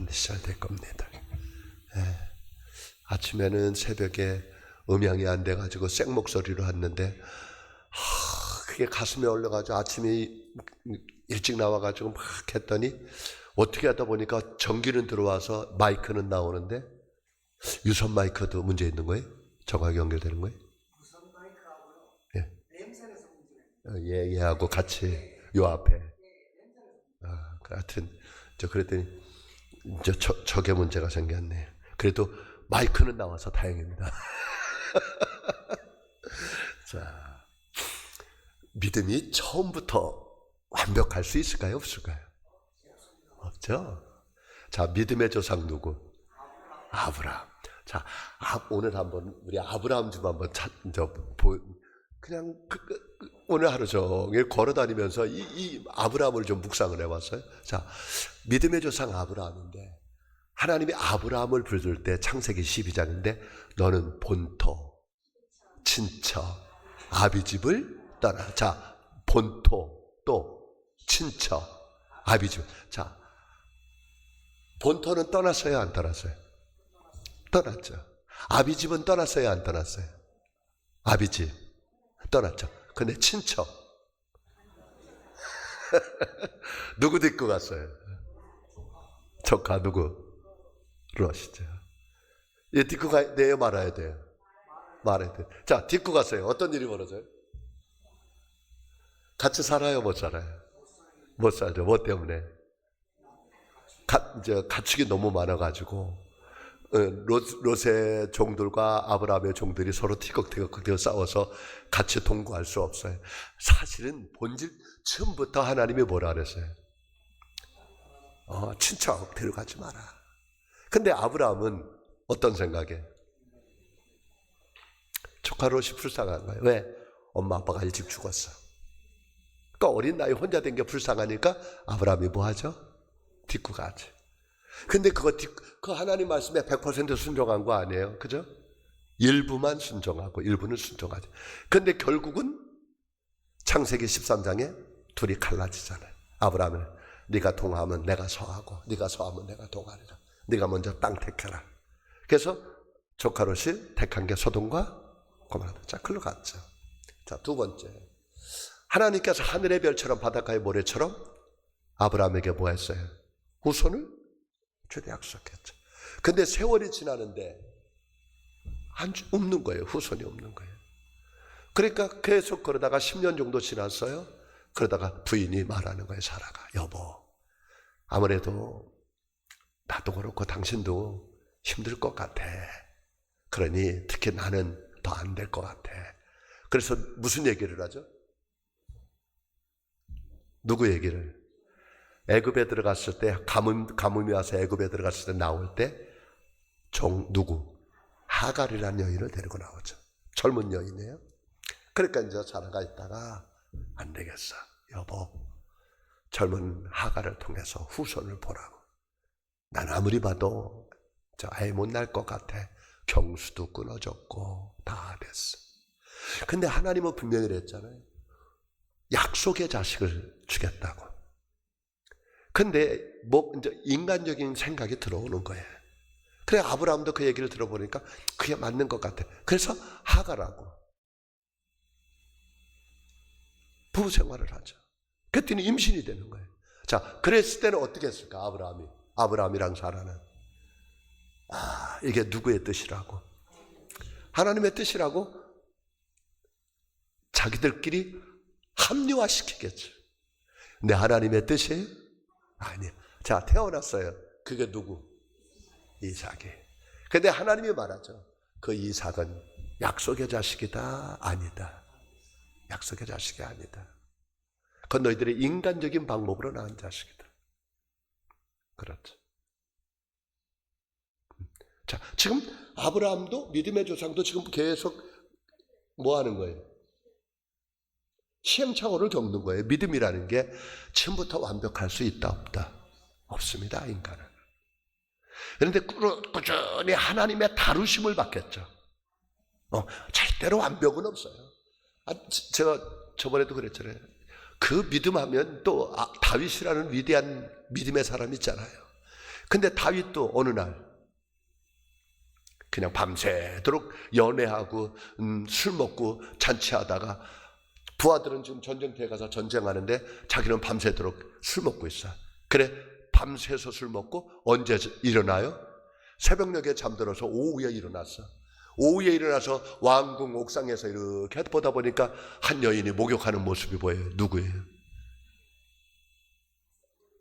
반드시 잘 될 겁니다. 예. 아침에는 새벽에 음향이 안 돼가지고 생목소리로 했는데 그게 가슴에 올라가지고 아침에 일찍 나와가지고 막 했더니 어떻게 하다 보니까 전기는 들어와서 마이크는 나오는데 유선 마이크도 문제 있는 거예요? 정확히 연결되는 거예요? 무선 마이크하고요. 예. 냄새에서 문제가 있어요. 얘하고 같이 요 앞에. 하여튼 저 그랬더니 저게 문제가 생겼네. 그래도 마이크는 나와서 다행입니다. 자, 믿음이 처음부터 완벽할 수 있을까요? 없을까요? 없죠. 자, 믿음의 조상 누구? 아브라함. 자, 오늘 한번 우리 아브라함 좀 한번 그냥 오늘 하루 종일 걸어다니면서 이 아브라함을 좀 묵상을 해봤어요. 자, 믿음의 조상 아브라함인데 하나님이 아브라함을 부를 때 창세기 12장인데 너는 본토, 친척, 아비집을 떠나. 자, 본토 또 친척, 아비집. 자, 본토는 떠났어요, 안 떠났어요? 떠났죠. 아비집은 떠났어요, 안 떠났어요? 아비집 떠났죠. 근데 친척 누구 데리고 갔어요? 조카 누구? 롯이죠. 얘 데리고 가야 돼요, 말아야 돼요? 말아야 돼요. 자, 데리고 갔어요. 어떤 일이 벌어져요? 같이 살아요, 못 살아요? 못 살죠. 뭐 때문에? 가축이 너무 많아가지고 롯의 종들과 아브라함의 종들이 서로 티격태격 싸워서 같이 동거할 수 없어요. 사실은 본질 처음부터 하나님이 뭐라 그랬어요? 친척 데려가지 마라. 근데 아브라함은 어떤 생각에? 조카 롯이 불쌍한 거예요. 왜? 엄마 아빠가 일찍 죽었어. 그러니까 어린 나이 혼자 된 게 불쌍하니까 아브라함이 뭐 하죠? 딛고 가지. 근데 그 하나님 말씀에 100% 순종한 거 아니에요? 그죠? 일부만 순종하고 일부는 순종하지. 근데 결국은 창세기 13장에 둘이 갈라지잖아요. 아브라함은 네가 동하면 내가 서하고 네가 서하면 내가 동하리라. 네가 먼저 땅 택해라. 그래서 조카 롯이 택한 게 소돔과 고모라. 자, 글로 갔죠. 자, 두 번째. 하나님께서 하늘의 별처럼 바닷가의 모래처럼 아브라함에게 뭐 했어요? 후손을 주되 약속했죠. 근데 세월이 지나는데 없는 거예요. 후손이 없는 거예요. 그러니까 계속 그러다가 10년 정도 지났어요. 그러다가 부인이 말하는 거예요. 사라가. 여보, 아무래도 나도 그렇고 당신도 힘들 것 같아. 그러니 특히 나는 더 안 될 것 같아. 그래서 무슨 얘기를 하죠? 누구 얘기를? 애굽에 들어갔을 때 가뭄이 와서 애굽에 들어갔을 때 나올 때 누구? 하갈이라는 여인을 데리고 나오죠. 젊은 여인이에요. 그러니까 이제 사라가 있다가 안 되겠어. 여보, 젊은 하갈을 통해서 후손을 보라고. 난 아무리 봐도 저 아이 못 날 것 같아. 경수도 끊어졌고 다 됐어. 근데 하나님은 분명히 그랬잖아요. 약속의 자식을 주겠다고. 근데 뭐 이제 인간적인 생각이 들어오는 거예요. 그래 아브라함도 그 얘기를 들어보니까 그게 맞는 것 같아. 그래서 하갈하고 부부 생활을 하죠. 그랬더니 임신이 되는 거예요. 자, 그랬을 때는 어떻게 했을까? 아브라함이랑 사라는 이게 누구의 뜻이라고? 하나님의 뜻이라고 자기들끼리 합리화시키겠죠. 근데 하나님의 뜻이 아니에요. 자, 태어났어요. 그게 누구? 이삭이. 근데 하나님이 말하죠. 그 이삭은 약속의 자식이다? 아니다. 약속의 자식이 아니다. 그건 너희들의 인간적인 방법으로 낳은 자식이다. 그렇죠. 자, 지금 아브라함도 믿음의 조상도 지금 계속 뭐 하는 거예요? 시행착오를 겪는 거예요. 믿음이라는 게 처음부터 완벽할 수 있다 없다? 없습니다, 인간은. 그런데 꾸준히 하나님의 다루심을 받겠죠. 절대로 완벽은 없어요. 제가 저번에도 그랬잖아요. 그 믿음하면 또 다윗이라는 위대한 믿음의 사람 있잖아요. 근데 다윗도 어느 날 그냥 밤새도록 연애하고 술 먹고 잔치하다가 부하들은 지금 전쟁터에 가서 전쟁하는데 자기는 밤새도록 술 먹고 있어. 그래 밤새서 술 먹고 언제 일어나요? 새벽녘에 잠들어서 오후에 일어났어. 오후에 일어나서 왕궁 옥상에서 이렇게 보다 보니까 한 여인이 목욕하는 모습이 보여요. 누구예요?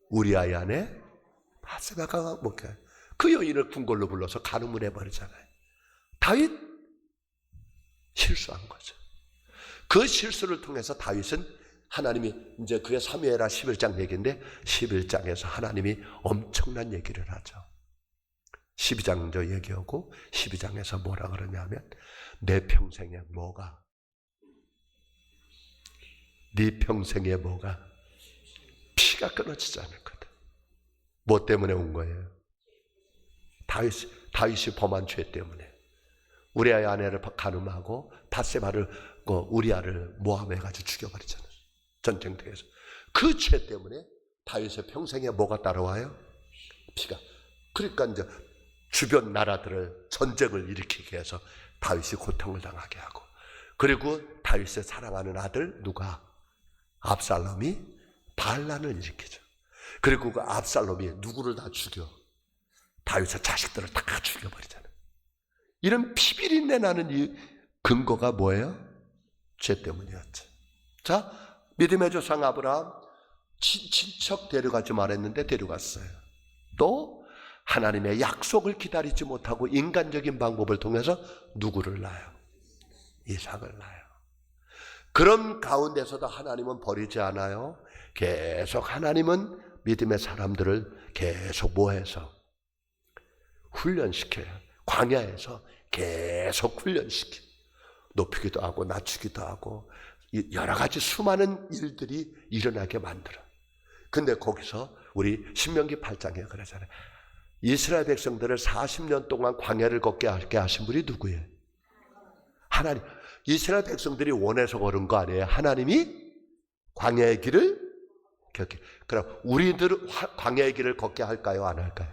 우리 아이 안에 바세바가 목욕해. 그 여인을 궁궐로 불러서 간음을 해버리잖아요. 다윗 실수한 거죠. 그 실수를 통해서 다윗은 하나님이 이제 그게 사무엘하 11장 얘기인데 11장에서 하나님이 엄청난 얘기를 하죠. 12장도 얘기하고 12장에서 뭐라 그러냐면 내 평생에 뭐가 네 평생에 뭐가 피가 끊어지지 않을 거다. 뭐 때문에 온 거예요? 다윗이 범한 죄 때문에 우리아의 아내를 간음하고 바세바를 우리아를 모함해가지고 죽여버리잖아요. 전쟁터에서. 그 죄 때문에 다윗의 평생에 뭐가 따라와요? 피가. 그러니까 이제 주변 나라들을 전쟁을 일으키게 해서 다윗이 고통을 당하게 하고, 그리고 다윗의 사랑하는 아들 누가? 압살롬이 반란을 일으키죠. 그리고 그 압살롬이 누구를 다 죽여? 다윗의 자식들을 다 죽여버리잖아요. 이런 피비린내 나는 이 근거가 뭐예요? 죄 때문이었죠. 자, 믿음의 조상 아브라함 친척 데려가지 말았는데 데려갔어요. 또 하나님의 약속을 기다리지 못하고 인간적인 방법을 통해서 누구를 낳아요? 이삭을 낳아요. 그런 가운데서도 하나님은 버리지 않아요. 계속 하나님은 믿음의 사람들을 계속 모아서 훈련시켜요. 광야에서 계속 훈련시켜요. 높이기도 하고 낮추기도 하고 여러 가지 수많은 일들이 일어나게 만들어요. 근데 거기서 우리 신명기 8장에 그러잖아요. 이스라엘 백성들을 40년 동안 광야를 걷게 하신 분이 누구예요? 하나님. 이스라엘 백성들이 원해서 걸은 거 아니에요? 하나님이 광야의 길을 걷게. 그럼 우리들은 광야의 길을 걷게 할까요? 안 할까요?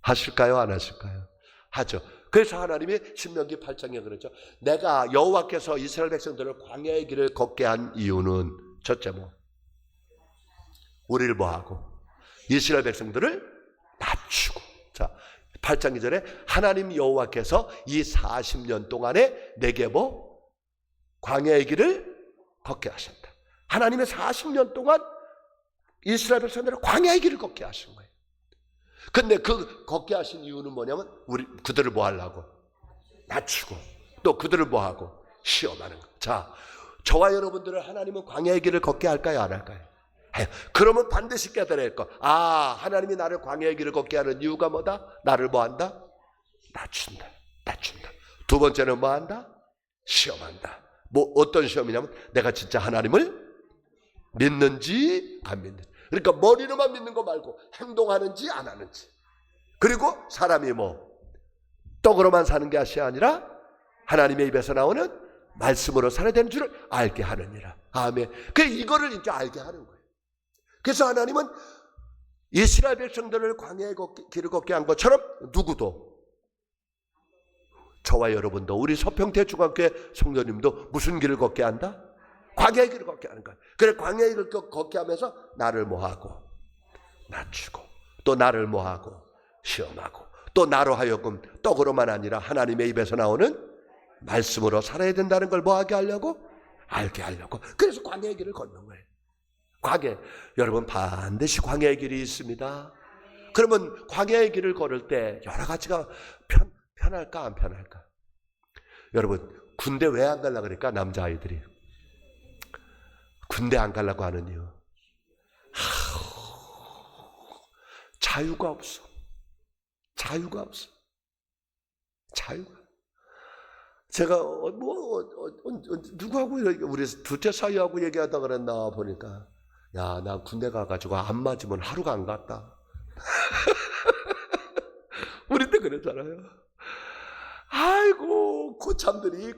하실까요? 안 하실까요? 하죠. 그래서 하나님이 신명기 8장에 그러죠. 내가 여호와께서 이스라엘 백성들을 광야의 길을 걷게 한 이유는 첫째 우리를 뭐하고? 이스라엘 백성들을 낮추고. 자, 8장 2절에 하나님 여호와께서 이 40년 동안에 내게 광야의 길을 걷게 하셨다. 하나님의 40년 동안 이스라엘 백성들을 광야의 길을 걷게 하신 거예요. 근데 그 걷게 하신 이유는 뭐냐면 그들을 뭐 하려고? 낮추고, 또 그들을 뭐 하고? 시험하는 거. 자, 저와 여러분들을 하나님은 광야의 길을 걷게 할까요? 안 할까요? 해요. 그러면 반드시 깨달을 거. 하나님이 나를 광야의 길을 걷게 하는 이유가 뭐다? 나를 뭐 한다? 낮춘다. 두 번째는 뭐 한다? 시험한다. 어떤 시험이냐면 내가 진짜 하나님을 믿는지 안 믿는지. 그러니까 머리로만 믿는 거 말고 행동하는지 안 하는지. 그리고 사람이 떡으로만 사는 것이 아니라 하나님의 입에서 나오는 말씀으로 살아야 되는 줄을 알게 하느니라. 아멘. 그래서 이거를 이제 알게 하는 거예요. 그래서 하나님은 이스라엘 백성들을 광야의 길을 걷게 한 것처럼 누구도, 저와 여러분도, 우리 서평태 중학교의 성도님도 무슨 길을 걷게 한다? 광야의 길을 걷게 하는 거야. 그래, 광야의 길을 걷게 하면서 나를 뭐하고? 낮추고, 또 나를 뭐하고? 시험하고, 또 나로 하여금 떡으로만 아니라 하나님의 입에서 나오는 말씀으로 살아야 된다는 걸 뭐하게 하려고? 알게 하려고. 그래서 광야의 길을 걷는 거예요. 여러분 반드시 광야의 길이 있습니다. 그러면 광야의 길을 걸을 때 여러 가지가 편할까 안 편할까? 여러분 군대 왜 안 가려고 그러니까 남자아이들이 군대 안 가려고 하는 이유, 자유가 없어. 제가 누구하고 우리 둘째 사이하고 얘기하다 그랬나 보니까, 야, 나 군대 가가지고 안 맞으면 하루가 안 갔다. 우리 때 그랬잖아요. 아이고 고참들이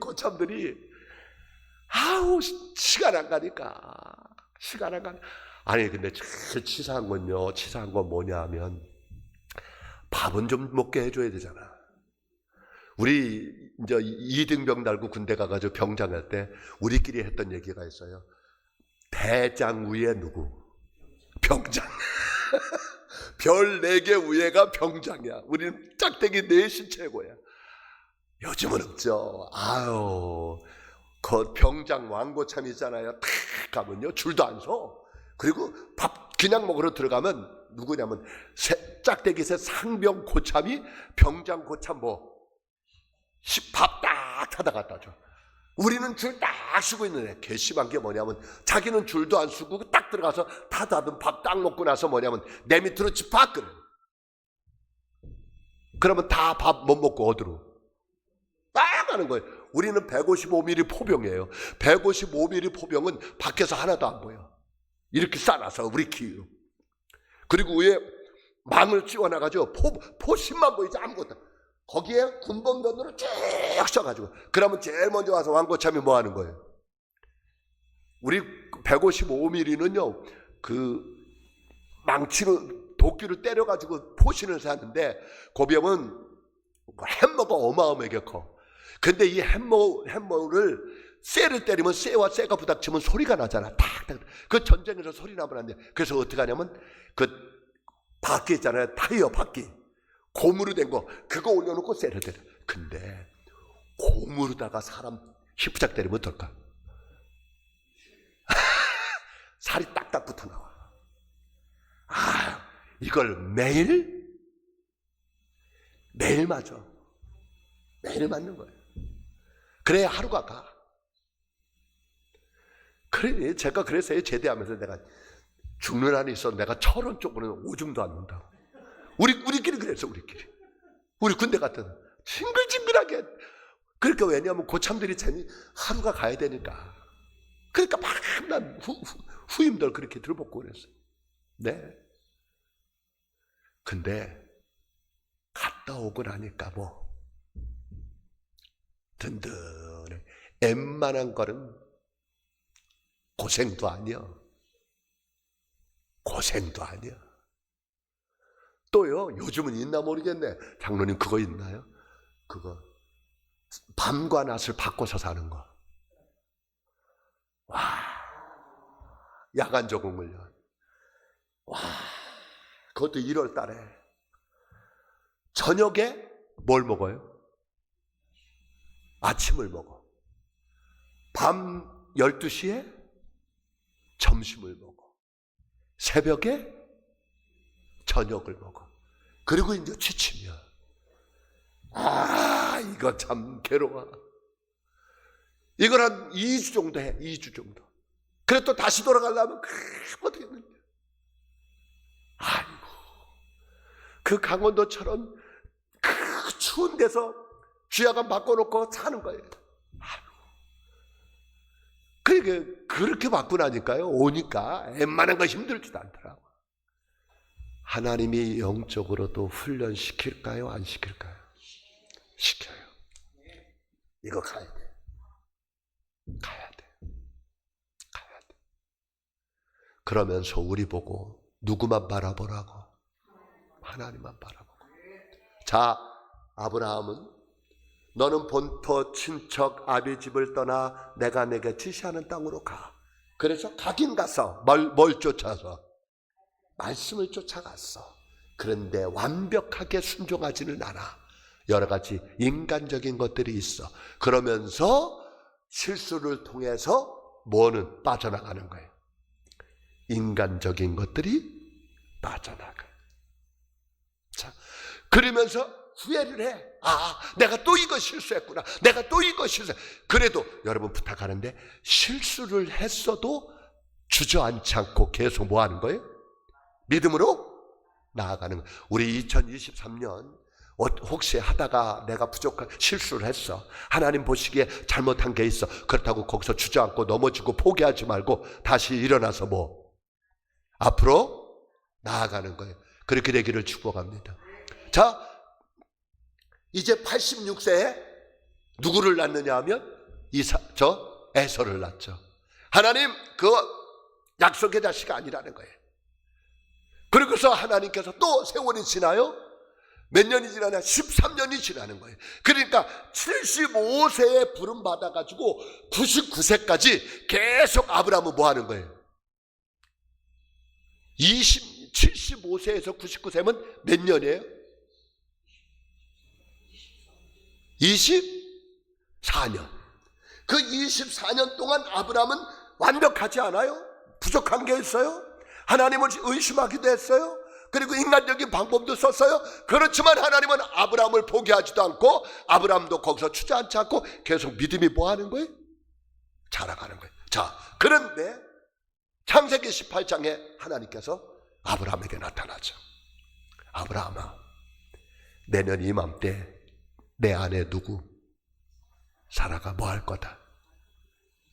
시간 안 가니까. 아니 근데 제일 치사한 건 뭐냐면 밥은 좀 먹게 해줘야 되잖아. 우리 이제 이등병 달고 군대 가가지고 병장할 때 우리끼리 했던 얘기가 있어요. 대장 위에 누구? 병장. 별 4개 위에가 병장이야. 우리는 짝대기 넷이 최고야. 요즘은 없죠. 아유, 그 병장 왕고참 있잖아요. 탁 가면요 줄도 안 서. 그리고 밥 그냥 먹으러 들어가면 누구냐면 짝대기 셋 상병 고참이 병장 고참 밥 딱 타다 갖다 줘. 우리는 줄 딱 쓰고 있는데 괘씸한 게 뭐냐면 자기는 줄도 안 쓰고 딱 들어가서 타다든 밥 딱 먹고 나서 뭐냐면 내 밑으로 집합 그래. 그러면 다 밥 못 먹고 어디로? 딱 하는 거예요. 우리는 155mm 포병이에요. 155mm 포병은 밖에서 하나도 안 보여. 이렇게 싸놔서 우리 키로. 그리고 위에 망을 씌워놔가지고 포심만 보이지 아무것도. 거기에 군번변으로 쭉 써가지고 그러면 제일 먼저 와서 왕고참이 뭐 하는 거예요? 우리 155mm는요 그 망치로 도끼를 때려가지고 포신을 사는데 고병은 햄머가 어마어마하게 커. 근데 이 햄머를 쇠를 때리면 쇠와 쇠가 부닥치면 소리가 나잖아. 탁탁. 그 전쟁에서 소리 나면 안 돼. 그래서 어떻게 하냐면 그 바퀴 있잖아요. 타이어 바퀴. 고무로 된 거 그거 올려놓고 쇠를 때려. 근데 고무로다가 사람 힙작 때리면 어떨까? 살이 딱딱 붙어 나와. 이걸 매일 맞아. 매일 맞는 거예요. 그래야 하루가 가. 그래 제가 그래서 제대하면서 내가 죽는 한이 있어 내가 철원 쪽으로는 오줌도 안 넣는다고. 우리끼리 그랬어. 우리 군대 갔던 징글징글하게. 그러니까 왜냐하면 고참들이 하루가 가야 되니까. 그러니까 난 후임들 그렇게 들어먹고 그랬어. 네. 근데 갔다 오고 나니까 든든해. 웬만한 거는 고생도 아니야. 또요, 요즘은 있나 모르겠네. 장로님 그거 있나요? 그거 밤과 낮을 바꿔서 사는 거. 와, 야간 적응을요. 와, 그것도 1월 달에 저녁에 뭘 먹어요? 아침을 먹어. 밤 12시에 점심을 먹어. 새벽에 저녁을 먹어. 그리고 이제 취침이야. 이거 참 괴로워. 이걸 한 2주 정도 해. 2주 정도. 그래 또 다시 돌아가려면 어떻게 했는데. 아이고. 그 강원도처럼 그 추운 데서 쥐야간 바꿔놓고 사는 거예요. 그렇게 바꾸고 나니까요. 오니까 웬만한 거 힘들지도 않더라고. 하나님이 영적으로도 훈련시킬까요? 안 시킬까요? 시켜요. 이거 가야 돼. 그러면서 우리 보고 누구만 바라보라고? 하나님만 바라보고. 자, 아브라함은 너는 본토 친척 아비 집을 떠나 내가 내게 지시하는 땅으로 가. 그래서 가긴 갔어. 뭘 쫓아서? 말씀을 쫓아갔어. 그런데 완벽하게 순종하지는 않아. 여러 가지 인간적인 것들이 있어. 그러면서 실수를 통해서 뭐는 빠져나가는 거예요. 인간적인 것들이 빠져나가요. 자, 그러면서 후회를 해. 내가 또 이거 실수했구나. 그래도 여러분 부탁하는데 혹시를 했어도 주저앉지 않고 계속 뭐 하는 거예요? 믿음으로 나아가는 거예요. 우리 2023년 혹시 하다가 내가 실수를 했어. 하나님 보시기에 잘못한 게 있어. 그렇다고 거기서 주저앉고 넘어지고 포기하지 말고 다시 일어나서 앞으로 나아가는 거예요. 그렇게 되기를 축복합니다. 자, 이제 86세에 누구를 낳느냐 하면 에서를 낳죠. 하나님 그 약속의 자식이 아니라는 거예요. 그러고서 하나님께서 또 세월이 지나요. 몇 년이 지나냐? 13년이 지나는 거예요. 그러니까 75세에 부름 받아가지고 99세까지 계속 아브라함은 뭐 하는 거예요? 75세에서 99세면 몇 년이에요? 24년. 그 24년 동안 아브라함은 완벽하지 않아요? 부족한 게 있어요? 하나님을 의심하기도 했어요? 그리고 인간적인 방법도 썼어요? 그렇지만 하나님은 아브라함을 포기하지도 않고 아브라함도 거기서 주저앉지 않고 계속 믿음이 뭐 하는 거예요? 자라가는 거예요. 자, 그런데 창세기 18장에 하나님께서 아브라함에게 나타나죠. 아브라함아, 내년 이맘때 내 아내 누구? 사라가 뭐 할 거다?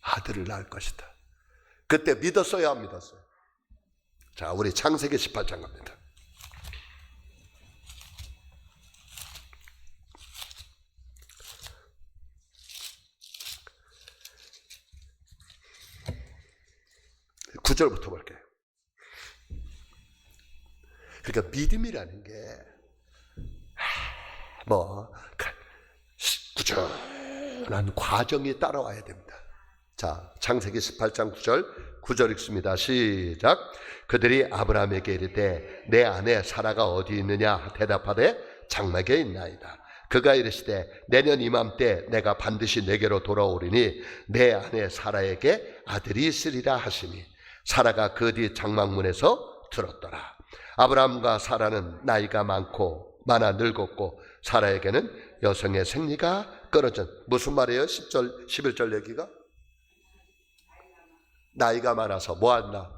아들을 낳을 것이다. 그때 믿었어요, 안 믿었어요? 자, 우리 창세기 18장 갑니다. 구절부터 볼게요. 그러니까 믿음이라는 게 구절한 과정이 따라와야 됩니다. 자, 창세기 18장 9절 읽습니다. 시작. 그들이 아브라함에게 이르되 내 아내 사라가 어디 있느냐 대답하되 장막에 있나이다. 그가 이르시되 내년 이맘때 내가 반드시 내게로 돌아오리니 내 아내 사라에게 아들이 있으리라 하시니 사라가 그 뒤 장막문에서 들었더라. 아브라함과 사라는 나이가 많아 늙었고 사라에게는 여성의 생리가 끊어진. 무슨 말이에요? 10절 11절 얘기가? 나이가 많아서 뭐한다?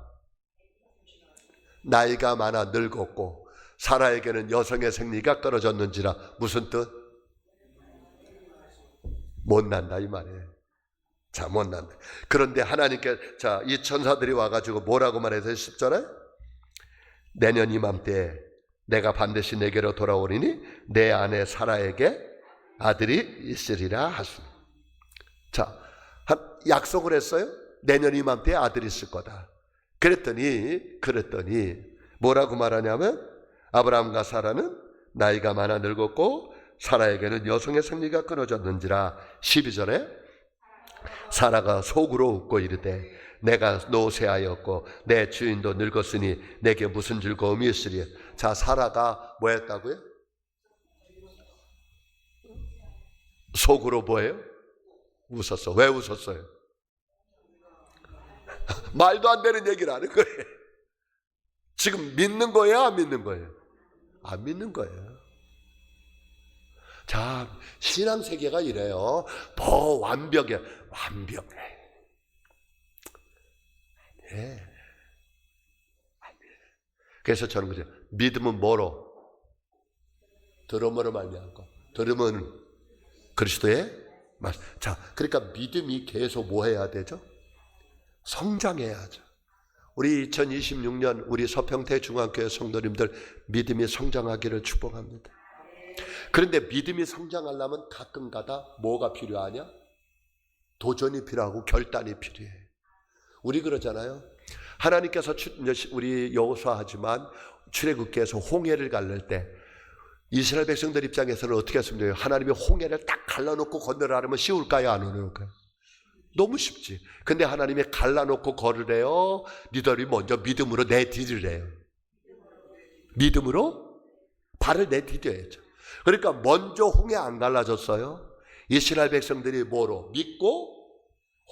나이가 많아 늙었고 사라에게는 여성의 생리가 끊어졌는지라. 무슨 뜻? 못난다 이 말이에요. 자, 못난다. 그런데 하나님께 이 천사들이 와가지고 뭐라고 말해서 10절에 내년 이맘때 내가 반드시 내게로 돌아오리니 내 아내 사라에게 아들이 있으리라 하시니. 자, 약속을 했어요. 내년 이맘때 아들이 있을 거다. 그랬더니 뭐라고 말하냐면 아브라함과 사라는 나이가 많아 늙었고 사라에게는 여성의 생리가 끊어졌는지라. 12절에 사라가 속으로 웃고 이르되 내가 노쇠하였고 내 주인도 늙었으니 내게 무슨 즐거움이 있으리요. 자, 사라가 뭐 했다고요? 속으로 뭐예요? 웃었어. 왜 웃었어요? 말도 안 되는 얘기를 하는 거예요. 지금 믿는 거예요? 안 믿는 거예요? 안 믿는 거예요. 자, 신앙 세계가 이래요. 더 완벽해. 네. 그래서 저는 그래요. 믿음은 뭐로? 들음으로 말미암고, 들음은 그리스도의 말씀. 자, 그러니까 믿음이 계속 뭐 해야 되죠? 성장해야죠. 우리 2026년 우리 서평태 중앙교회 성도님들 믿음이 성장하기를 축복합니다. 그런데 믿음이 성장하려면 가끔가다 뭐가 필요하냐? 도전이 필요하고 결단이 필요해. 우리 그러잖아요. 하나님께서 우리 여호수아하지만 출애굽기에서 홍해를 갈릴 때 이스라엘 백성들 입장에서는 어떻게 했습니까? 하나님이 홍해를 딱 갈라놓고 건너라면 쉬울까요? 안 어려울까요? 너무 쉽지. 근데 하나님이 갈라놓고 걸으래요? 니들이 먼저 믿음으로 내디디래요. 믿음으로 발을 내디뎌야죠. 그러니까 먼저 홍해 안 갈라졌어요. 이스라엘 백성들이 뭐로? 믿고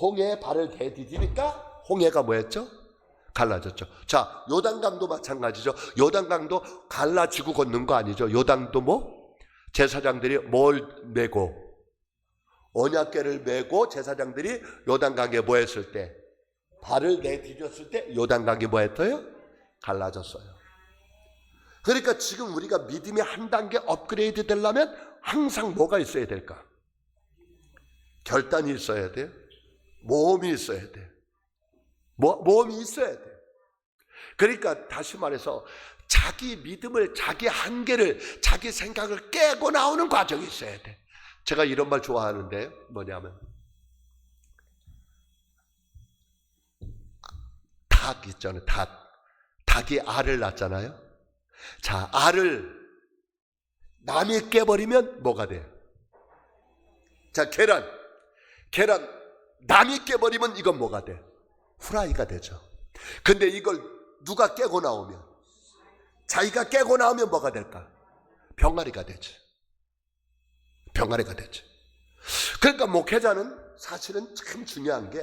홍해에 발을 대디디니까 홍해가 뭐였죠? 갈라졌죠. 자, 요단강도 마찬가지죠. 요단강도 갈라지고 걷는 거 아니죠. 요단도 뭐? 제사장들이 뭘 메고? 언약궤를 메고 제사장들이 요단강에 뭐 했을 때? 발을 내디뎠을 때 요단강이 뭐 했어요? 갈라졌어요. 그러니까 지금 우리가 믿음이 한 단계 업그레이드 되려면 항상 뭐가 있어야 될까? 결단이 있어야 돼요. 모험이 있어야 돼요. 모험이 있어야 돼요. 그러니까 다시 말해서 자기 믿음을, 자기 한계를, 자기 생각을 깨고 나오는 과정이 있어야 돼. 제가 이런 말 좋아하는데 뭐냐면 닭 있잖아요. 닭이 알을 낳잖아요. 자, 알을 남이 깨버리면 뭐가 돼? 자, 계란 남이 깨버리면 이건 뭐가 돼? 후라이가 되죠. 근데 이걸 누가 깨고 나오면, 자기가 깨고 나오면 뭐가 될까? 병아리가 되지. 병아리가 되지. 그러니까 목회자는 사실은 참 중요한 게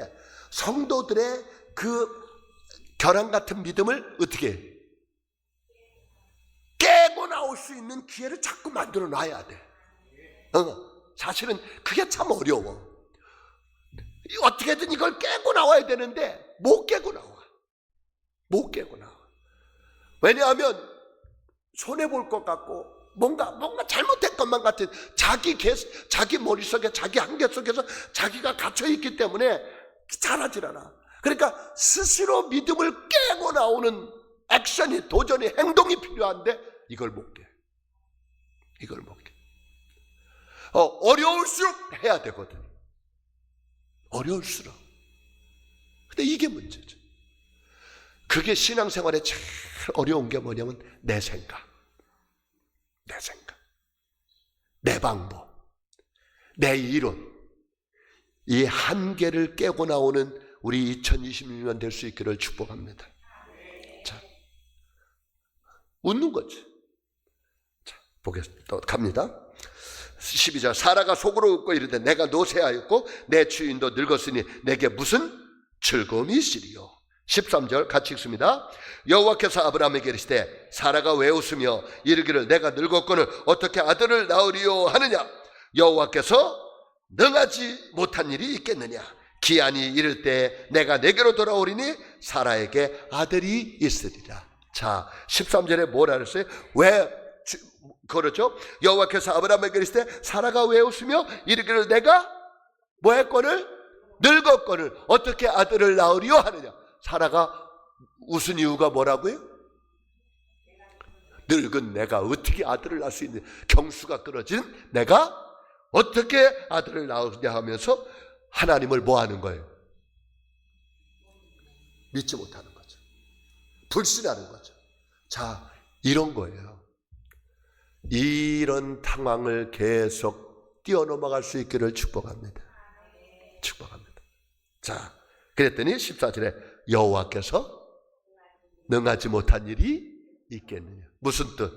성도들의 그 결함 같은 믿음을 어떻게 해? 깨고 나올 수 있는 기회를 자꾸 만들어 놔야 돼. 사실은 그게 참 어려워. 어떻게든 이걸 깨고 나와야 되는데 못 깨고 나와. 왜냐하면 손해볼 것 같고 뭔가 잘못된 것만 같은 자기 머릿속에, 자기 한계 속에서 자기가 갇혀있기 때문에 잘하질 않아. 그러니까 스스로 믿음을 깨고 나오는 액션이, 도전이, 행동이 필요한데 이걸 못 깨. 어려울수록 해야 되거든. 어려울수록. 근데 이게 문제죠. 그게 신앙생활에 제일 어려운 게 뭐냐면 내 생각, 내 방법, 내 이론, 이 한계를 깨고 나오는 우리 2026년 될 수 있기를 축복합니다. 자, 웃는 거지. 자, 보겠습니다. 갑니다. 12절. 사라가 속으로 웃고 이르되 내가 노쇠하였고 내 주인도 늙었으니 내게 무슨 즐거움이 있으리요. 13절 같이 읽습니다. 여호와께서 아브라함에게 이르시되 사라가 왜 웃으며 이르기를 내가 늙었거늘 어떻게 아들을 낳으리요 하느냐. 여호와께서 능하지 못한 일이 있겠느냐. 기한이 이를 때 내가 내게로 돌아오리니 사라에게 아들이 있으리라. 자, 13절에 뭐라 그랬어요? 그렇죠? 여호와께서 아브라함에게 이르시되 사라가 왜 웃으며 이르기를 내가 뭐 했거늘? 늙었거늘 어떻게 아들을 낳으리요 하느냐. 사라가 웃은 이유가 뭐라고요? 늙은 내가 어떻게 아들을 낳을 수 있는, 경수가 끊어진 내가 어떻게 아들을 낳으냐 하면서 하나님을 뭐 하는 거예요? 믿지 못하는 거죠. 불신하는 거죠. 자, 이런 거예요. 이런 상황을 계속 뛰어넘어갈 수 있기를 축복합니다. 자, 그랬더니 14절에 여호와께서 능하지 못한 일이 있겠느냐. 무슨 뜻?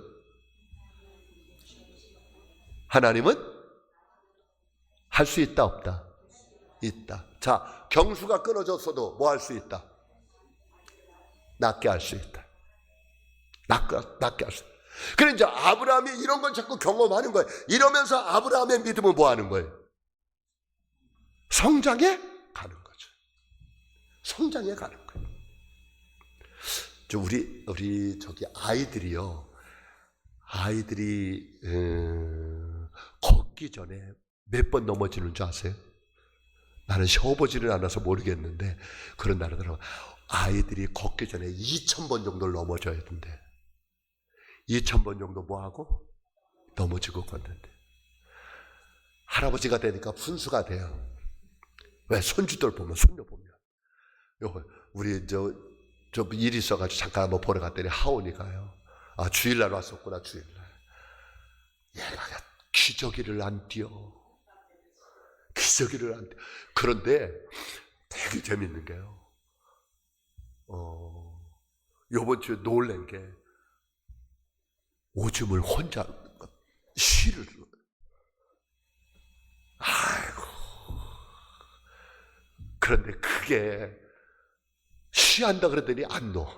하나님은 할 수 있다 없다? 있다. 자, 경수가 끊어졌어도 뭐 할 수 있다? 낫게 할 수 있다. 낫게 할 수 있다. 그래 이제 아브라함이 이런 걸 자꾸 경험하는 거예요. 이러면서 아브라함의 믿음은 뭐 하는 거예요? 성장해 가는 거죠. 성장해 가는 거예요. 우리 저기 아이들이요. 아이들이 걷기 전에 몇 번 넘어지는 줄 아세요? 나는 쉬어보지는 않아서 모르겠는데 그런 나라더라고요. 아이들이 걷기 전에 2000번 정도를 넘어져야 된대. 2000번 정도 뭐하고? 넘어지고 걷는데. 할아버지가 되니까 분수가 돼요. 왜? 손주들 보면, 손녀 보면. 우리 저 일 있어가지고 잠깐 한번 보러 갔더니 하온이가요. 아, 주일날 왔었구나, 주일날. 얘가 기저귀를 안 띄어. 기저귀를 안 띄어. 그런데 되게 재밌는 게요. 요번 주에 놀란 게 오줌을 혼자 쉬를. 아이고. 그런데 그게 쉬한다 그러더니 안 넣어.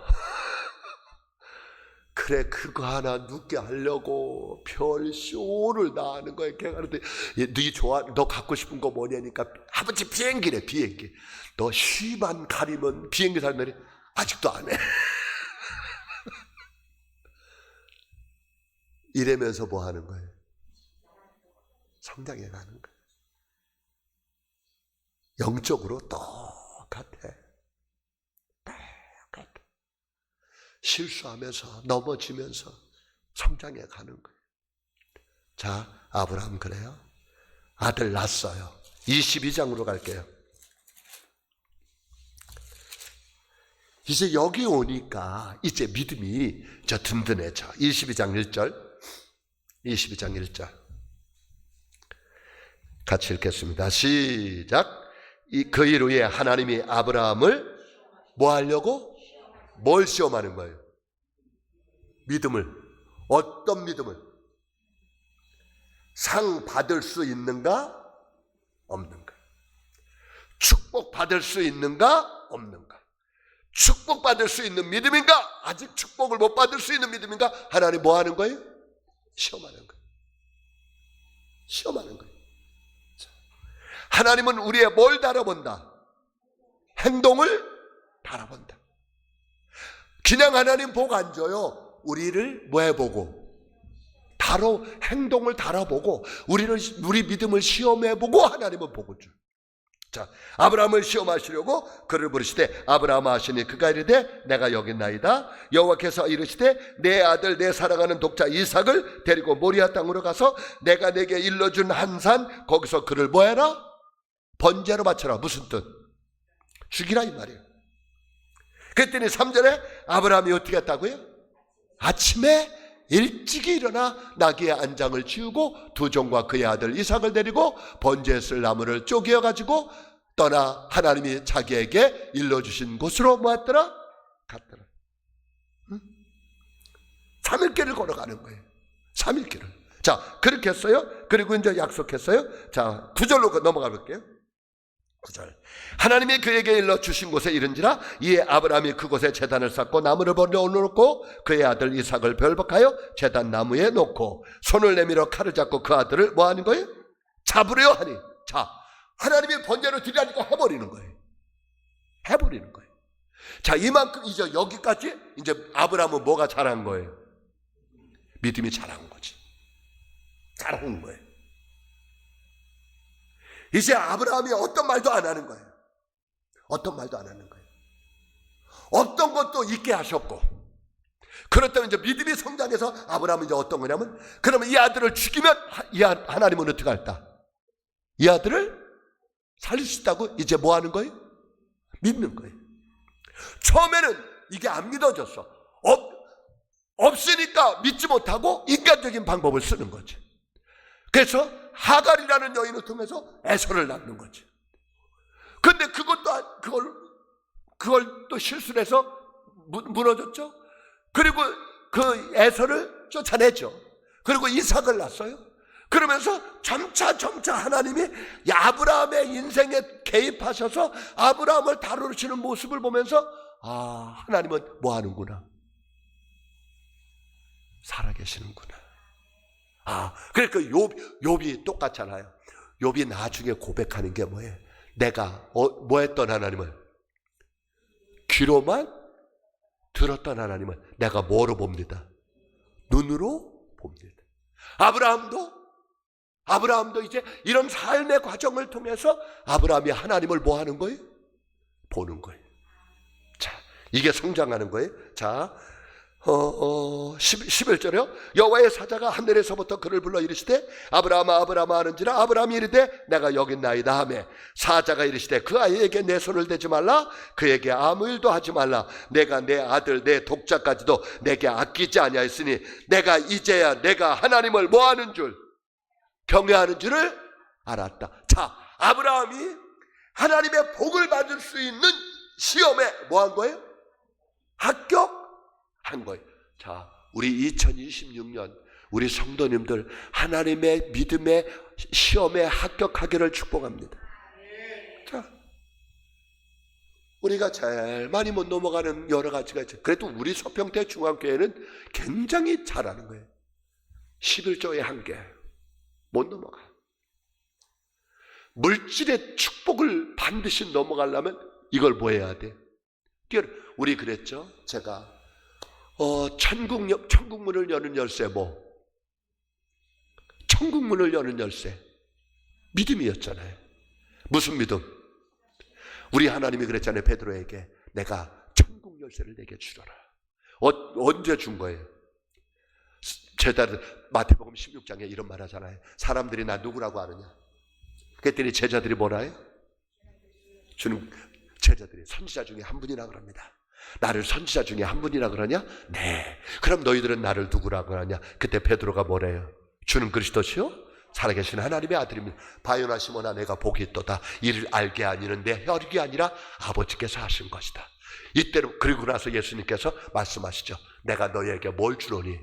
그래, 그거 하나 눕게 하려고 별 쇼를 다 하는 거야. 걔가 그러더니 너 갖고 싶은 거 뭐냐니까 아버지 비행기래, 비행기. 너 쉬만 가리면 비행기 살면이 아직도 안 해. 이러면서 뭐 하는 거예요? 성장해 가는 거예요. 영적으로 똑같아. 실수하면서 넘어지면서 성장해 가는 거예요. 자, 아브라함 그래요. 아들 낳았어요. 22장으로 갈게요. 이제 여기 오니까 이제 믿음이 든든해져. 22장 1절. 22장 1절 같이 읽겠습니다. 시작. 그 일 후에 하나님이 아브라함을 뭐 하려고? 뭘 시험하는 거예요? 믿음을. 어떤 믿음을? 상 받을 수 있는가? 없는가? 축복 받을 수 있는가? 없는가? 축복 받을 수 있는 믿음인가? 아직 축복을 못 받을 수 있는 믿음인가? 하나님 뭐 하는 거예요? 시험하는 거예요. 시험하는 거예요. 하나님은 우리의 뭘 달아본다? 행동을 달아본다. 그냥 하나님 복 안 줘요. 우리를 뭐 해보고? 행동을 달아보고 우리 믿음을 시험해보고 하나님은 복을 줘요. 자, 아브라함을 시험하시려고 그를 부르시되 아브라함아 하시니 그가 이르되 내가 여기 있나이다. 여호와께서 이르시되 내 아들 내 사랑하는 독자 이삭을 데리고 모리아 땅으로 가서 내가 내게 일러준 한 산 거기서 그를 뭐해라? 번제로 바쳐라. 무슨 뜻? 죽이라 이 말이에요. 그랬더니 3절에 아브라함이 어떻게 했다고요? 아침에 일찍이 일어나 나귀의 안장을 지우고 두 종과 그의 아들 이삭을 데리고 번제에 쓸 나무를 쪼개어 가지고 떠나 하나님이 자기에게 일러주신 곳으로 뭐했더라? 갔더라. 3일길을 걸어가는 거예요. 3일길을. 자, 그렇게 했어요. 그리고 이제 약속했어요. 자, 9절로 넘어가 볼게요. 9절. 하나님이 그에게 일러 주신 곳에 이른지라 이에 아브라함이 그곳에 제단을 쌓고 나무를 벌려놓고 그의 아들 이삭을 별박하여 제단 나무에 놓고 손을 내밀어 칼을 잡고 그 아들을 뭐 하는 거예요? 잡으려 하니. 자, 하나님이 번제로 드리라니까 해버리는 거예요. 해버리는 거예요. 자, 이만큼 이제 여기까지 이제 아브라함은 뭐가 잘한 거예요? 믿음이 잘한 거지. 잘한 거예요. 이제 아브라함이 어떤 말도 안 하는 거예요. 어떤 말도 안 하는 거예요. 어떤 것도 있게 하셨고. 그렇다면 이제 믿음이 성장해서 아브라함은 이제 어떤 거냐면 그러면 이 아들을 죽이면 하나님은 어떻게 할까? 이 아들을 살릴 수 있다고 이제 뭐 하는 거예요? 믿는 거예요. 처음에는 이게 안 믿어졌어. 없으니까 믿지 못하고 인간적인 방법을 쓰는 거지. 그래서 하갈이라는 여인을 통해서 에서를 낳는 거지. 근데 그걸 또 실수를 해서 무너졌죠. 그리고 그 에서를 쫓아내죠. 그리고 이삭을 낳았어요. 그러면서 점차 하나님이 아브라함의 인생에 개입하셔서 아브라함을 다루시는 모습을 보면서 아, 하나님은 뭐 하는구나. 살아계시는구나. 아, 그러니까 욥이 똑같잖아요. 욥이 나중에 고백하는 게 뭐예요? 내가 뭐 했던 하나님을 귀로만 들었던 하나님을 내가 뭐로 봅니다? 눈으로 봅니다. 아브라함도 이제 이런 삶의 과정을 통해서 아브라함이 하나님을 뭐 하는 거예요? 보는 거예요. 자, 이게 성장하는 거예요. 자, 11절에요. 여호와의 사자가 하늘에서부터 그를 불러 이르시되 아브라함아 아브라함아 하는지라 아브라함이 이르되 내가 여기 있나이다 하매 사자가 이르시되 그 아이에게 내 손을 대지 말라 그에게 아무 일도 하지 말라 내가 내 아들 내 독자까지도 내게 아끼지 아니하였으니 내가 이제야 내가 하나님을 뭐하는 줄 경외하는 줄을 알았다. 자, 아브라함이 하나님의 복을 받을 수 있는 시험에 뭐한 거예요? 합격한 거예요. 자, 우리 2026년 우리 성도님들 하나님의 믿음의 시험에 합격하기를 축복합니다. 자, 우리가 제일 많이 못 넘어가는 여러 가지가 있죠. 그래도 우리 서평대 중앙교회는 굉장히 잘하는 거예요. 11조의 한계 못 넘어가. 물질의 축복을 반드시 넘어가려면 이걸 뭐 해야 돼? 우리 그랬죠. 제가 천국문을 여는 열쇠 천국문을 여는 열쇠 믿음이었잖아요. 무슨 믿음? 우리 하나님이 그랬잖아요. 베드로에게 내가 천국 열쇠를 내게 주려라. 언제 준 거예요? 제자들 마태복음 16장에 이런 말 하잖아요. 사람들이 나 누구라고 아느냐? 그랬더니 제자들이 뭐라 해요? 주는 제자들이 선지자 중에 한 분이라 그럽니다. 나를 선지자 중에 한 분이라 그러냐? 네. 그럼 너희들은 나를 누구라고 하냐? 그때 베드로가 뭐래요? 주는 그리스도시요 살아계신 하나님의 아들입니다. 바요나 시모나 내가 복이 있도다. 이를 알게 아니는 내 혈육이 아니라 아버지께서 하신 것이다. 이때로 그리고 나서 예수님께서 말씀하시죠. 내가 너희에게 뭘 주노니?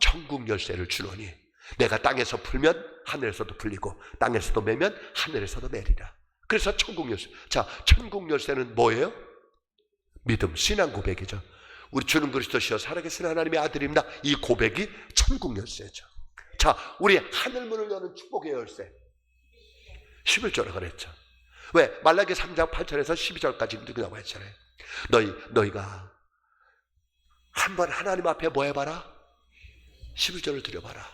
천국 열쇠를 주노니 내가 땅에서 풀면 하늘에서도 풀리고 땅에서도 매면 하늘에서도 매리라. 그래서 천국 열쇠. 자, 천국 열쇠는 뭐예요? 믿음, 신앙 고백이죠. 우리 주는 그리스도시여 살아계신 하나님의 아들입니다. 이 고백이 천국 열쇠죠. 자, 우리 하늘문을 여는 축복의 열쇠 11조라 그랬죠. 왜? 말라기 3장 8절에서 12절까지 누구라고 했잖아요. 너희가 한번 하나님 앞에 뭐 해봐라? 11조를 드려봐라.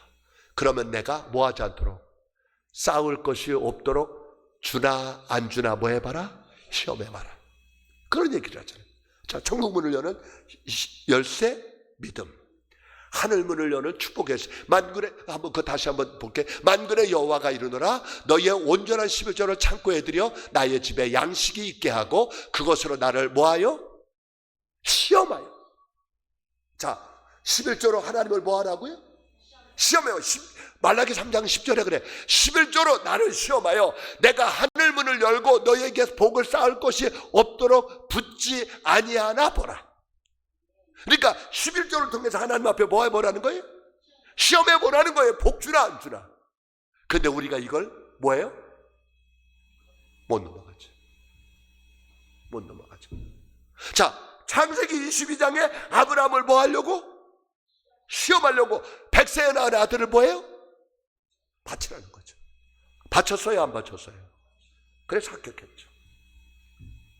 그러면 내가 뭐 하지 않도록 싸울 것이 없도록 주나 안 주나 뭐 해봐라? 시험해봐라. 그런 얘기를 하잖아요. 자, 천국문을 여는 열쇠 믿음, 하늘문을 여는 축복의 열쇠. 만군의 한번 그 다시 한번 볼게. 만군의 여호와가 이르노라 너희의 온전한 11조를 창고에 들여 나의 집에 양식이 있게 하고 그것으로 나를 뭐하여? 시험하여. 자, 11조로 하나님을 뭐하라고요? 시험해요. 말라기 3장 10절에 그래. 11조로 나를 시험하여 내가 하늘문을 열고 너희에게 복을 쌓을 것이 없도록 붙지 아니하나 보라. 그러니까 11조를 통해서 하나님 앞에 뭐 해보라는 거예요? 시험해보라는 거예요. 복 주나 안 주나. 근데 우리가 이걸 뭐예요? 못 넘어가죠. 못 넘어가죠. 자, 창세기 22장에 아브라함을 뭐 하려고? 시험하려고 100세에 낳은 아들을 뭐예요? 바치라는 거죠. 바쳤어요, 안 바쳤어요? 그래서 합격했죠.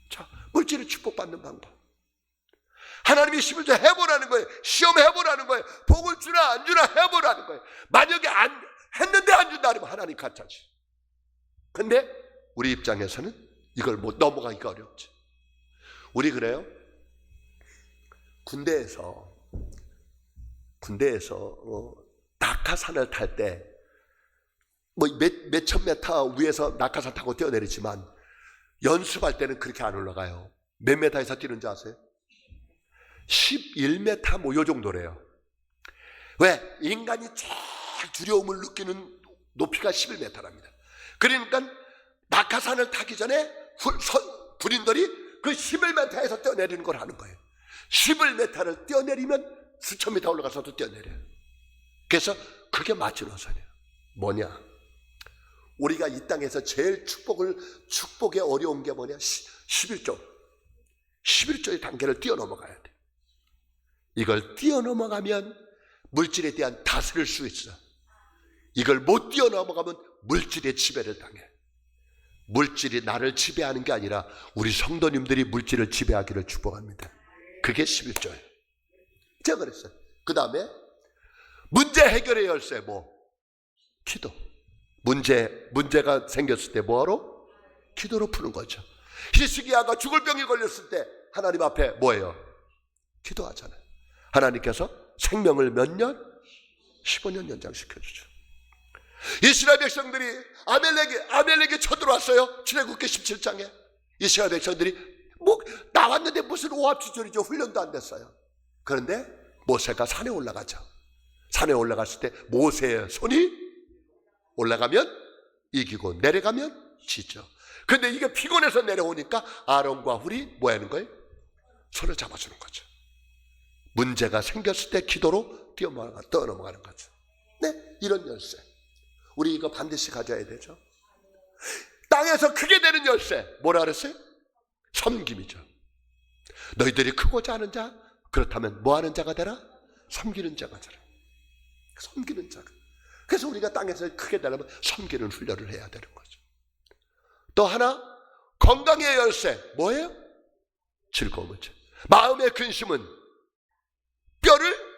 자, 물질을 축복받는 방법. 하나님이 11조 해보라는 거예요. 시험해보라는 거예요. 복을 주나 안 주나 해보라는 거예요. 만약에 안 했는데 안 준다 그러면 하나님 가짜지. 근데 우리 입장에서는 이걸 못 넘어가기가 어렵지. 우리 그래요. 군대에서 낙하산을 탈 때 뭐 몇천 메타 위에서 낙하산 타고 뛰어내리지만 연습할 때는 그렇게 안 올라가요. 몇 메타에서 뛰는지 아세요? 11m 뭐 요 정도래요. 왜? 인간이 제일 두려움을 느끼는 높이가 11m랍니다. 그러니까 낙하산을 타기 전에 군인들이 그 11m에서 뛰어내리는 걸 하는 거예요. 11m를 뛰어내리면 수천 미터 올라가서도 뛰어내려요. 그래서 그게 마지노선이에요. 뭐냐? 우리가 이 땅에서 제일 축복에 어려운 게 뭐냐? 11조의 단계를 뛰어넘어가야 돼. 이걸 뛰어넘어가면 물질에 대한 다스릴 수 있어. 이걸 못 뛰어넘어가면 물질의 지배를 당해. 물질이 나를 지배하는 게 아니라 우리 성도님들이 물질을 지배하기를 축복합니다. 그게 11조예요. 제가 그랬어요. 그 다음에 문제 해결의 열쇠 뭐? 기도. 문제가 생겼을 때 뭐하러? 기도로 푸는 거죠. 히스기야가 죽을 병이 걸렸을 때 하나님 앞에 뭐예요? 기도하잖아요. 하나님께서 생명을 몇 년? 15년 연장시켜주죠. 이스라엘 백성들이 아멜렉이 쳐들어왔어요. 출애굽기 17장에 이스라엘 백성들이 뭐 나왔는데 무슨 오합지졸이죠. 훈련도 안 됐어요. 그런데 모세가 산에 올라가죠. 산에 올라갔을 때 모세의 손이 올라가면 이기고 내려가면 지죠. 근데 이게 피곤해서 내려오니까 아론과 훌이 뭐 하는 거예요? 손을 잡아주는 거죠. 문제가 생겼을 때 기도로 뛰어넘어가는 거죠. 네, 이런 열쇠 우리 이거 반드시 가져야 되죠. 땅에서 크게 되는 열쇠 뭐라 그랬어요? 섬김이죠. 너희들이 크고자 하는 자 그렇다면 뭐 하는 자가 되라? 섬기는 자가 되라. 섬기는 자가. 그래서 우리가 땅에서 크게 되려면 섬기는 훈련을 해야 되는 거죠. 또 하나 건강의 열쇠 뭐예요? 즐거움이죠. 마음의 근심은 뼈를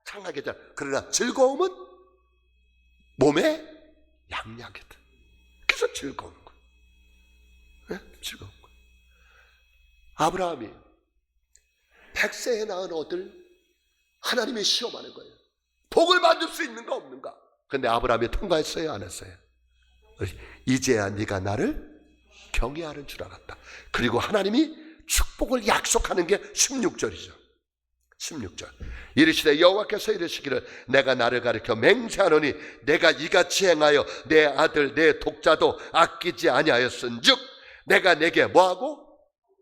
상하게 돼. 그러나 즐거움은 몸의 양약이다. 그래서 즐거운 거예요. 네? 즐거운 거예요. 아브라함이 100세에 낳은 아들 하나님이 시험하는 거예요. 복을 받을 수 있는가 없는가. 근데 아브라함이 통과했어요 안 했어요? 이제야 네가 나를 경외하는 줄 알았다. 그리고 하나님이 축복을 약속하는 게 16절이죠 16절. 이르시되 여호와께서 이르시기를 내가 나를 가리켜 맹세하노니 내가 이같이 행하여 내 아들 내 독자도 아끼지 아니하였은즉 내가 내게 뭐하고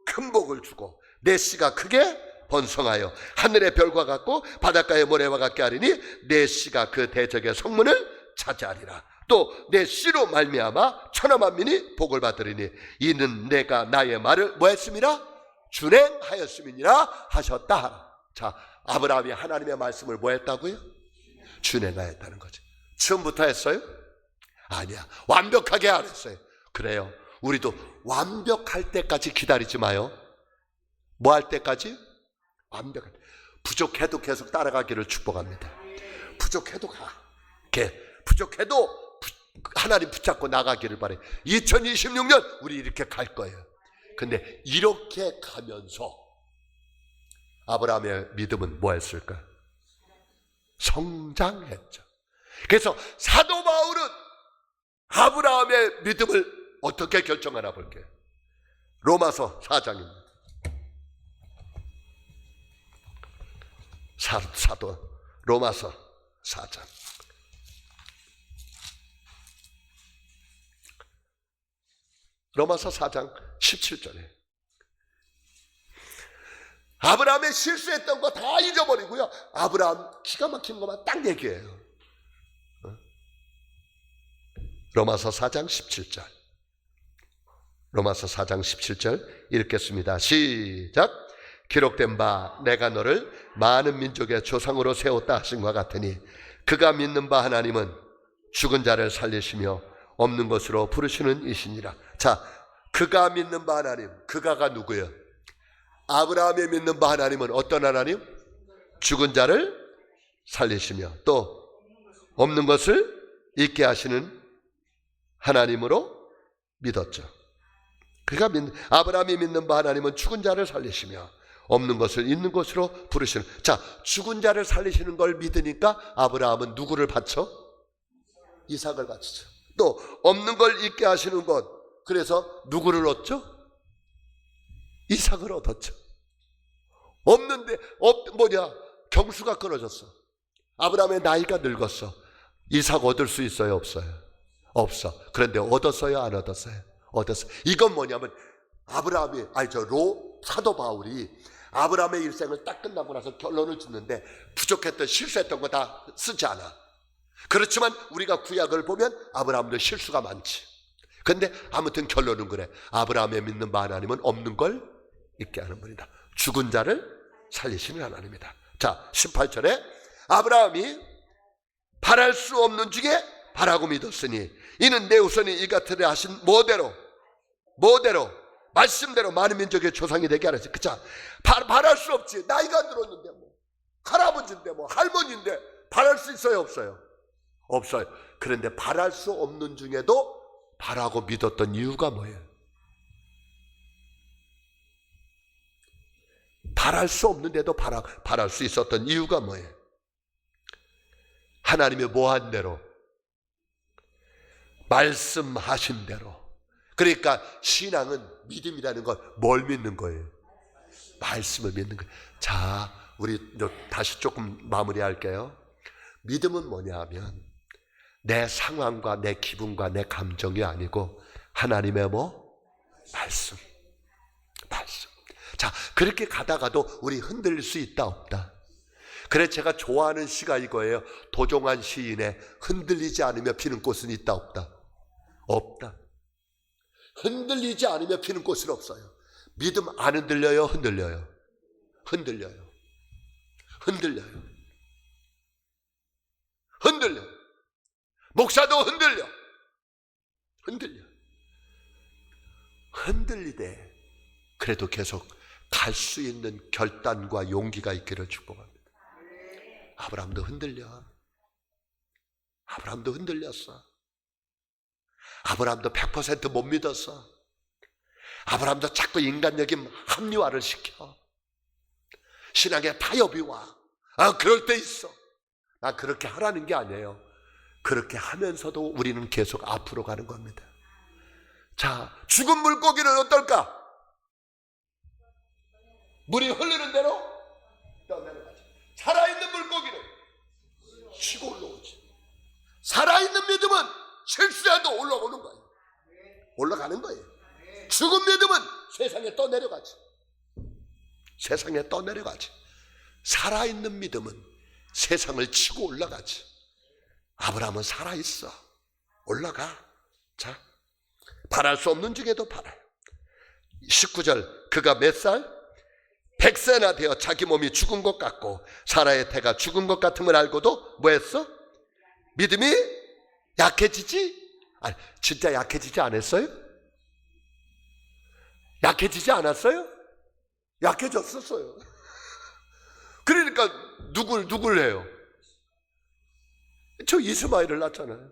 큰 복을 주고 내 씨가 크게 번성하여 하늘의 별과 같고 바닷가의 모래와 같게 하리니 내 씨가 그 대적의 성문을 차지하리라. 또 내 씨로 말미암아 천하 만민이 복을 받으리니 이는 내가 나의 말을 뭐 했음이라? 준행하였음이니라 하셨다. 자, 아브라함이 하나님의 말씀을 뭐 했다고요? 준행하였다는 거죠. 처음부터 했어요? 아니야. 완벽하게 안 했어요. 그래요. 우리도 완벽할 때까지 기다리지 마요. 뭐 할 때까지? 완벽할 때. 부족해도 계속 따라가기를 축복합니다. 부족해도 가. 부족해도 하나님 붙잡고 나가기를 바래. 2026년 우리 이렇게 갈 거예요. 근데 이렇게 가면서 아브라함의 믿음은 뭐 했을까? 성장했죠. 그래서 사도 바울은 아브라함의 믿음을 어떻게 결정하나 볼게요. 로마서 4장입니다. 사도 로마서 4장. 로마서 4장 17절에 아브라함의 실수했던 거 다 잊어버리고요. 아브라함 기가 막힌 것만 딱 얘기해요. 로마서 4장 17절. 로마서 4장 17절 읽겠습니다. 시작. 기록된 바 내가 너를 많은 민족의 조상으로 세웠다 하신 것 같으니 그가 믿는 바 하나님은 죽은 자를 살리시며 없는 것으로 부르시는 이시니라. 자, 그가 믿는 바 하나님, 그가가 누구예요? 아브라함이 믿는 바 하나님은 어떤 하나님? 죽은 자를 살리시며 또 없는 것을 있게 하시는 하나님으로 믿었죠. 아브라함이 믿는 바 하나님은 죽은 자를 살리시며 없는 것을 있는 것으로 부르시는. 자, 죽은 자를 살리시는 걸 믿으니까 아브라함은 누구를 바쳐? 이삭을 바치죠. 또 없는 걸 있게 하시는 것, 그래서 누구를 얻죠? 이삭을 얻었죠. 없는데 경수가 끊어졌어. 아브라함의 나이가 늙었어. 이삭 얻을 수 있어요, 없어요? 없어. 그런데 얻었어요, 안 얻었어요? 얻었어. 이건 뭐냐면 사도 바울이 아브라함의 일생을 딱 끝나고 나서 결론을 짓는데 부족했던 실수했던 거 다 쓰지 않아. 그렇지만 우리가 구약을 보면 아브라함도 실수가 많지. 근데 아무튼 결론은 그래. 아브라함의 믿는 바 하나님은 없는 걸 있게 하는 분이다. 죽은 자를 살리시는 하나님이다. 자, 18절에 아브라함이 바랄 수 없는 중에 바라고 믿었으니 이는 내 후손이 이 같으려 하신 뭐대로 말씀대로 많은 민족의 조상이 되게 하라. 그쵸? 바랄 수 없지. 나이가 들었는데 할아버지인데 할머니인데 바랄 수 있어요, 없어요? 없어요. 그런데 바랄 수 없는 중에도 바라고 믿었던 이유가 뭐예요? 바랄 수 없는데도 바랄 수 있었던 이유가 뭐예요? 하나님이 뭐한 대로? 말씀하신 대로. 그러니까 신앙은 믿음이라는 건 뭘 믿는 거예요? 말씀을 믿는 거예요. 자, 우리 다시 조금 마무리할게요. 믿음은 뭐냐 하면 내 상황과 내 기분과 내 감정이 아니고 하나님의 말씀. 자, 그렇게 가다가도 우리 흔들릴 수 있다 없다? 그래 제가 좋아하는 시가 이거예요. 도종환 시인의 흔들리지 않으며 피는 꽃은 있다 없다? 없다. 흔들리지 않으며 피는 꽃은 없어요. 믿음 안 흔들려요? 흔들려요? 흔들려요. 목사도 흔들리되 그래도 계속 갈 수 있는 결단과 용기가 있기를 축복합니다. 아브라함도 흔들렸어. 아브라함도 100% 못 믿었어. 아브라함도 자꾸 인간적인 합리화를 시켜. 신앙에 타협이 와. 그럴 때 있어. 나 그렇게 하라는 게 아니에요. 그렇게 하면서도 우리는 계속 앞으로 가는 겁니다. 자, 죽은 물고기는 어떨까? 물이 흐르는 대로 떠내려가. 살아있는 물고기는 치고 올라오지. 살아있는 믿음은 실수해도 올라오는 거예요. 올라가는 거예요. 죽은 믿음은 세상에 떠내려가지. 세상에 떠내려가지. 살아있는 믿음은 세상을 치고 올라가지. 아브라함은 살아있어. 올라가. 자, 바랄 수 없는 중에도 바라요. 19절, 그가 몇 살? 100세나 되어 자기 몸이 죽은 것 같고 사라의 태가 죽은 것 같음을 알고도 뭐 했어? 믿음이 약해지지? 아니, 진짜 약해지지 않았어요? 약해지지 않았어요? 약해졌었어요. 그러니까 누굴 해요? 저 이스마엘을 낳잖아요.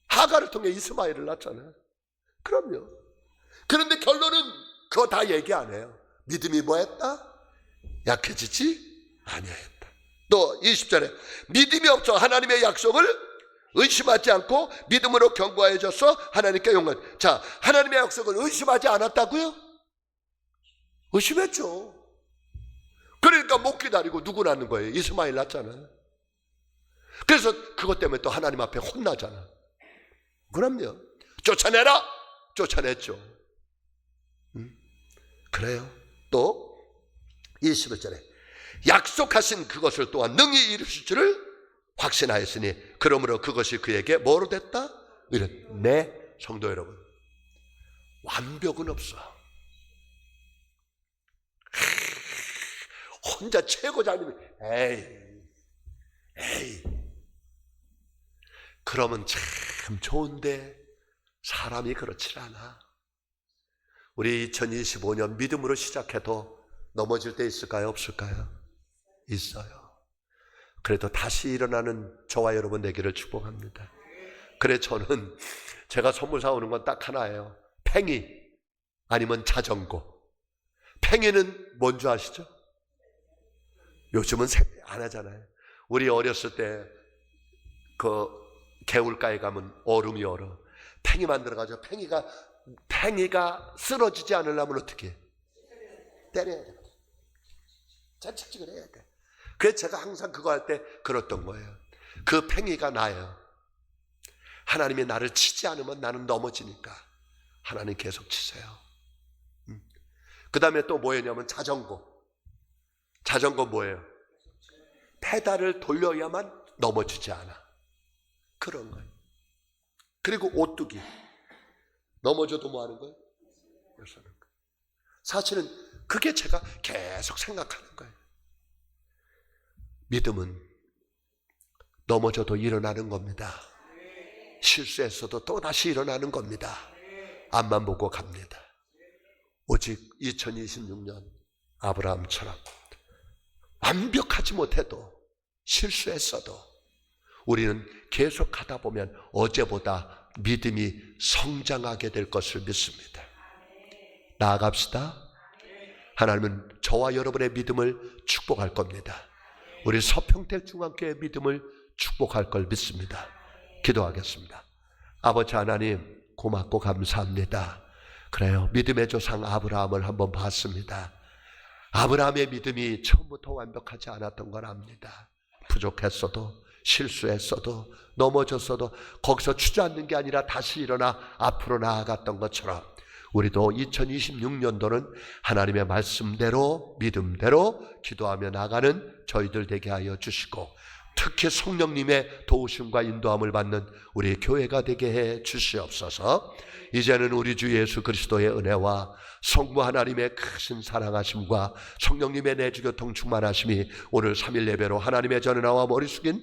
하가를 통해 이스마엘을 낳잖아요. 그럼요. 그런데 결론은 그거 다 얘기 안 해요. 믿음이 뭐 했다? 약해지지 아니하였다. 또 20절에 믿음이 없어 하나님의 약속을 의심하지 않고 믿음으로 견고해져서 하나님께 용한. 자, 하나님의 약속을 의심하지 않았다고요? 의심했죠. 그러니까 못 기다리고 누구 낳는 거예요? 이스마엘 낳잖아요. 그래서 그것 때문에 또 하나님 앞에 혼나잖아. 그럼요. 쫓아내라. 쫓아냈죠. 그래요. 또 21절에 약속하신 그것을 또한 능히 이루실 줄을 확신하였으니 그러므로 그것이 그에게 뭐로 됐다? 네, 성도 여러분, 완벽은 없어. 혼자 최고자님, 에이, 그러면 참 좋은데 사람이 그렇지 않아. 우리 2025년 믿음으로 시작해도 넘어질 때 있을까요? 없을까요? 있어요. 그래도 다시 일어나는 저와 여러분 되기를 축복합니다. 그래 저는 제가 선물 사오는 건 딱 하나예요. 팽이 아니면 자전거. 팽이는 뭔지 아시죠? 요즘은 안 하잖아요. 우리 어렸을 때 그 개울가에 가면 얼음이 얼어. 팽이 만들어가지고 팽이가 쓰러지지 않으려면 어떻게 해? 때려야 돼. 자책직을 해야 돼. 그래서 제가 항상 그거 할 때 그랬던 거예요. 그 팽이가 나예요. 하나님이 나를 치지 않으면 나는 넘어지니까 하나님 계속 치세요. 그 다음에 또 뭐였냐면 자전거. 자전거 뭐예요? 페달을 돌려야만 넘어지지 않아. 그런 거예요. 그리고 오뚜기. 넘어져도 뭐 하는 거예요? 사실은 그게 제가 계속 생각하는 거예요. 믿음은 넘어져도 일어나는 겁니다. 실수했어도 또다시 일어나는 겁니다. 앞만 보고 갑니다. 오직 2026년 아브라함처럼 완벽하지 못해도 실수했어도 우리는 계속 하다 보면 어제보다 믿음이 성장하게 될 것을 믿습니다. 나아갑시다. 하나님은 저와 여러분의 믿음을 축복할 겁니다. 우리 서평택 중앙교회 믿음을 축복할 걸 믿습니다. 기도하겠습니다. 아버지 하나님 고맙고 감사합니다. 그래요. 믿음의 조상 아브라함을 한번 봤습니다. 아브라함의 믿음이 처음부터 완벽하지 않았던 걸 압니다. 부족했어도 실수했어도 넘어졌어도 거기서 주저앉는 게 아니라 다시 일어나 앞으로 나아갔던 것처럼 우리도 2026년도는 하나님의 말씀대로 믿음대로 기도하며 나가는 저희들 되게 하여 주시고 특히 성령님의 도우심과 인도함을 받는 우리 교회가 되게 해 주시옵소서. 이제는 우리 주 예수 그리스도의 은혜와 성부 하나님의 크신 사랑하심과 성령님의 내주교통 충만하심이 오늘 3일 예배로 하나님의 전은아와 머리 숙인